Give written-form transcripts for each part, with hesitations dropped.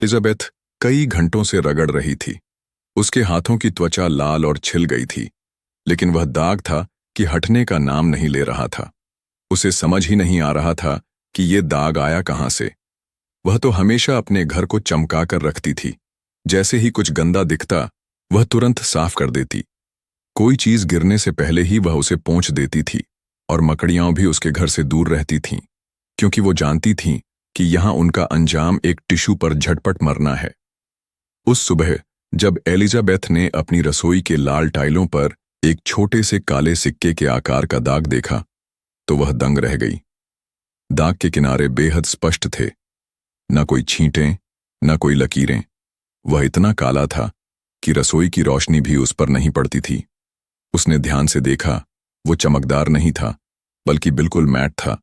Elizabeth कई घंटों से रगड़ रही थी। उसके हाथों की त्वचा लाल और छिल गई थी, लेकिन वह दाग था कि हटने का नाम नहीं ले रहा था। उसे समझ ही नहीं आ रहा था कि ये दाग आया कहाँ से। वह तो हमेशा अपने घर को चमका कर रखती थी। जैसे ही कुछ गंदा दिखता, वह तुरंत साफ कर देती। कोई चीज गिरने से पहले ही वह उसे पोंछ देती थी, और मकड़ियां भी उसके घर से दूर रहती थीं, क्योंकि वो जानती थीं कि यहां उनका अंजाम एक टिश्यू पर झटपट मरना है। उस सुबह जब एलिजाबेथ ने अपनी रसोई के लाल टाइलों पर एक छोटे से काले सिक्के के आकार का दाग देखा, तो वह दंग रह गई। दाग के किनारे बेहद स्पष्ट थे, न कोई छींटें, न कोई लकीरें। वह इतना काला था कि रसोई की रोशनी भी उस पर नहीं पड़ती थी। उसने ध्यान से देखा, वो चमकदार नहीं था, बल्कि बिल्कुल मैट था।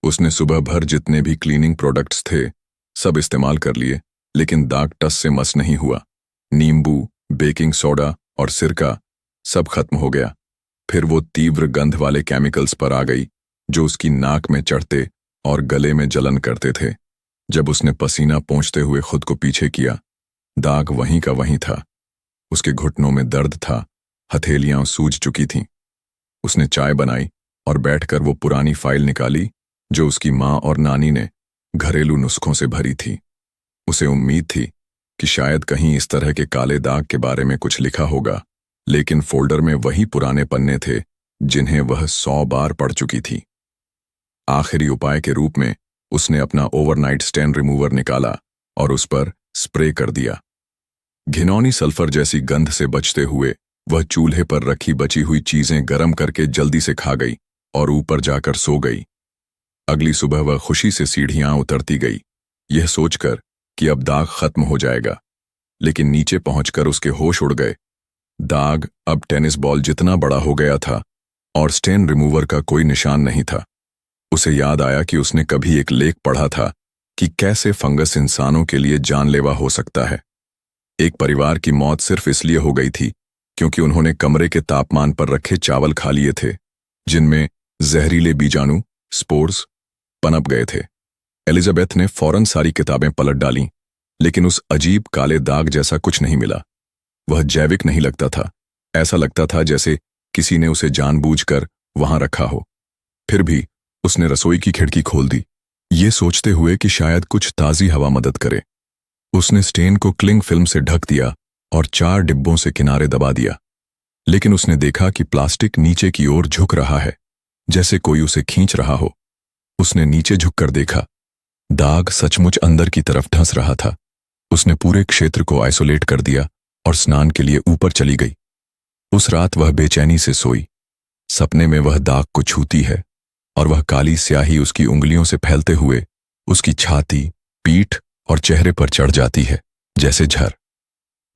उसने सुबह भर जितने भी क्लीनिंग प्रोडक्ट्स थे, सब इस्तेमाल कर लिए, लेकिन दाग टस से मस नहीं हुआ। नींबू, बेकिंग सोडा और सिरका सब खत्म हो गया। फिर वो तीव्र गंध वाले केमिकल्स पर आ गई, जो उसकी नाक में चढ़ते और गले में जलन करते थे। जब उसने पसीना पोंछते हुए खुद को पीछे किया, दाग वहीं का वहीं था। उसके घुटनों में दर्द था, हथेलियां सूज चुकी थीं। उसने चाय बनाई और बैठकर वो पुरानी फाइल निकाली जो उसकी माँ और नानी ने घरेलू नुस्खों से भरी थी। उसे उम्मीद थी कि शायद कहीं इस तरह के काले दाग के बारे में कुछ लिखा होगा, लेकिन फोल्डर में वही पुराने पन्ने थे जिन्हें वह 100 बार पढ़ चुकी थी। आखिरी उपाय के रूप में उसने अपना ओवरनाइट स्टेन रिमूवर निकाला और उस पर स्प्रे कर दिया। घिनौनी सल्फर जैसी गंध से बचते हुए वह चूल्हे पर रखी बची हुई चीजें गर्म करके जल्दी से खा गई और ऊपर जाकर सो गई। अगली सुबह वह खुशी से सीढ़ियां उतरती गई, यह सोचकर कि अब दाग खत्म हो जाएगा। लेकिन नीचे पहुंचकर उसके होश उड़ गए। दाग अब टेनिस बॉल जितना बड़ा हो गया था और स्टेन रिमूवर का कोई निशान नहीं था। उसे याद आया कि उसने कभी एक लेख पढ़ा था कि कैसे फंगस इंसानों के लिए जानलेवा हो सकता है। एक परिवार की मौत सिर्फ इसलिए हो गई थी क्योंकि उन्होंने कमरे के तापमान पर रखे चावल खा लिए थे, जिनमें जहरीले बीजाणु, स्पोर्स, पनप गए थे। एलिजाबेथ ने फौरन सारी किताबें पलट डालीं, लेकिन उस अजीब काले दाग जैसा कुछ नहीं मिला। वह जैविक नहीं लगता था। ऐसा लगता था जैसे किसी ने उसे जानबूझकर वहां रखा हो। फिर भी उसने रसोई की खिड़की खोल दी, ये सोचते हुए कि शायद कुछ ताज़ी हवा मदद करे। उसने स्टेन को क्लिंग फिल्म से ढक दिया और 4 डिब्बों से किनारे दबा दिया। लेकिन उसने देखा कि प्लास्टिक नीचे की ओर झुक रहा है, जैसे कोई उसे खींच रहा हो। उसने नीचे झुककर देखा, दाग सचमुच अंदर की तरफ धंस रहा था। उसने पूरे क्षेत्र को आइसोलेट कर दिया और स्नान के लिए ऊपर चली गई। उस रात वह बेचैनी से सोई। सपने में वह दाग को छूती है और वह काली स्याही उसकी उंगलियों से फैलते हुए उसकी छाती, पीठ और चेहरे पर चढ़ जाती है, जैसे झर।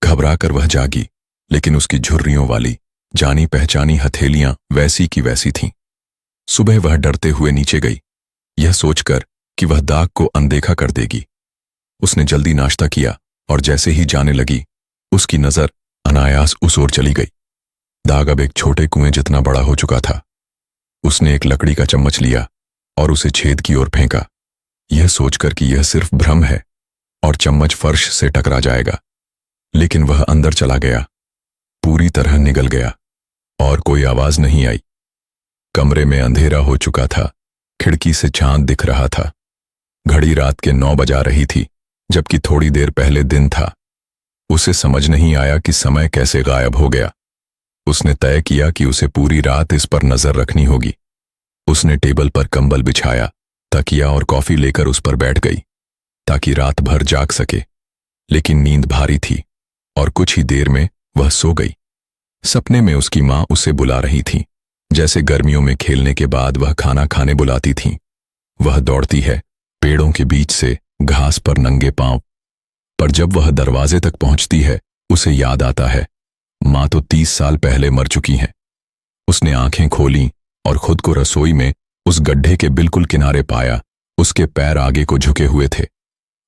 घबराकर वह जागी, लेकिन उसकी झुर्रियों वाली जानी पहचानी हथेलियां वैसी की वैसी थीं। सुबह वह डरते हुए नीचे गई, यह सोचकर कि वह दाग को अनदेखा कर देगी। उसने जल्दी नाश्ता किया और जैसे ही जाने लगी, उसकी नजर अनायास उस ओर चली गई। दाग अब एक छोटे कुएं जितना बड़ा हो चुका था। उसने एक लकड़ी का चम्मच लिया और उसे छेद की ओर फेंका, यह सोचकर कि यह सिर्फ भ्रम है और चम्मच फर्श से टकरा जाएगा। लेकिन वह अंदर चला गया, पूरी तरह निगल गया और कोई आवाज नहीं आई। कमरे में अंधेरा हो चुका था, खिड़की से चांद दिख रहा था। घड़ी रात के 9 बजा रही थी, जबकि थोड़ी देर पहले दिन था। उसे समझ नहीं आया कि समय कैसे गायब हो गया। उसने तय किया कि उसे पूरी रात इस पर नजर रखनी होगी। उसने टेबल पर कंबल बिछाया, तकिया और कॉफी लेकर उस पर बैठ गई, ताकि रात भर जाग सके। लेकिन नींद भारी थी और कुछ ही देर में वह सो गई। सपने में उसकी माँ उसे बुला रही थी, जैसे गर्मियों में खेलने के बाद वह खाना खाने बुलाती थीं। वह दौड़ती है पेड़ों के बीच से घास पर नंगे पांव, पर जब वह दरवाजे तक पहुंचती है, उसे याद आता है माँ तो 30 साल पहले मर चुकी हैं। उसने आंखें खोलीं और खुद को रसोई में उस गड्ढे के बिल्कुल किनारे पाया। उसके पैर आगे को झुके हुए थे।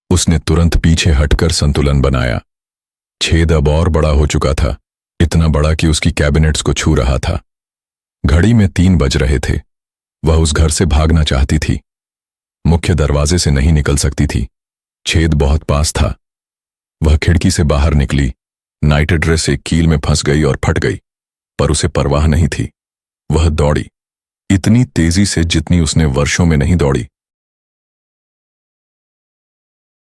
उसने तुरंत पीछे हटकर संतुलन बनाया। छेद अब और बड़ा हो चुका था, इतना बड़ा कि उसकी कैबिनेट्स को छू रहा था। घड़ी में 3 बज रहे थे। वह उस घर से भागना चाहती थी। मुख्य दरवाजे से नहीं निकल सकती थी, छेद बहुत पास था, वह खिड़की से बाहर निकली। नाइट ड्रेस एक कील में फंस गई और फट गई, पर उसे परवाह नहीं थी। वह दौड़ी, इतनी तेजी से जितनी उसने वर्षों में नहीं दौड़ी।